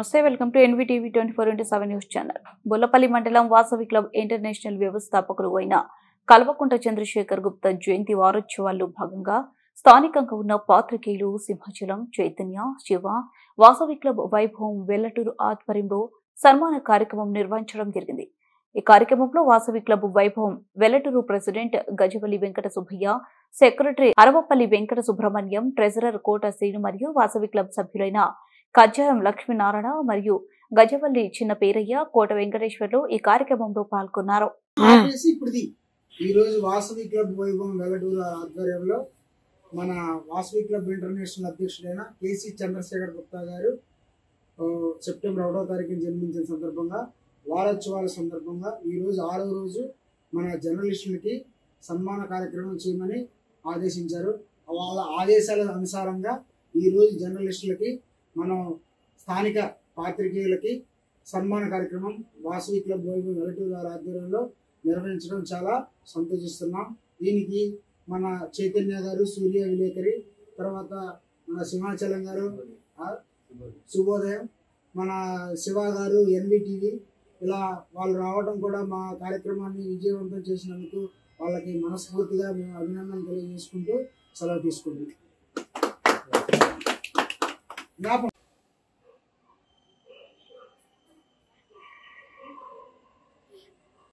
నమస్తే welcome to NVTV 24/7 news channel. Bollapalli మండలం Vasavi club international వ్యవస్థాపకులు అయిన కల్వకుంట్ల చంద్రశేఖర్ గుప్తా జయంతి వారోత్సవాల్లో భాగంగా స్థానికంగా ఉన్న పాత్రికేయులు సింహాచలం, చైతన్య, శివ, వాసవి క్లబ్ వైభవం వెల్లటూరు ఆధ్వర్యంలో సన్మాన కార్యక్రమం నిర్వహించడం జరిగింది. ఈ కార్యక్రమంలో Vasavi club Vaibhavam Vellaturu president Gajavalli Venkata Subbaiah, secretary Aravapalli Venkata Subrahmanyam, treasurer Kota Srinu మరియు వాసవి క్లబ్ సభ్యులైన కజ్జాయం లక్ష్మీనారాయణ మరియు గజవల్లి చిన్న పేరయ్య, కోట వెంకటేశ్వర్లు ఈ కార్యక్రమంలో పాల్గొన్నారు. ఈ రోజు వాసవి క్లబ్ వైభవం వెల్లటూరు ఆధ్వర్యంలో మన వాసవి క్లబ్ ఇంటర్నేషనల్ అధ్యక్షుడైన కేసీ చంద్రశేఖర్ గుప్తా గారు సెప్టెంబర్ 1వ తారీఖున జన్మించిన సందర్భంగా వారోత్సవాల సందర్భంగా ఈ రోజు 6వ రోజు మన జర్నలిస్టులకి సన్మాన కార్యక్రమం చేయమని ఆదేశించారు. వాళ్ళ ఆదేశాల అనుసారంగా ఈ రోజు జర్నలిస్టులకి మనం స్థానిక పాత్రికేయులకి సన్మాన కార్యక్రమం వాసవి క్లబ్ వైభవం వెల్లటూరు ఆధ్వర్యంలో నిర్వహించడం చాలా సంతోషిస్తున్నాం. దీనికి మన చైతన్య గారు, సూర్య విలేకరి, తర్వాత మన సింహాచలం గారు శుభోదయం, మన శివ గారు ఎన్వీటీవీ, ఇలా వాళ్ళు రావడం కూడా మా కార్యక్రమాన్ని విజయవంతం చేసినందుకు వాళ్ళకి మనస్ఫూర్తిగా మేము అభినందనలు తెలియజేసుకుంటూ సెలవు తీసుకుంటున్నాం.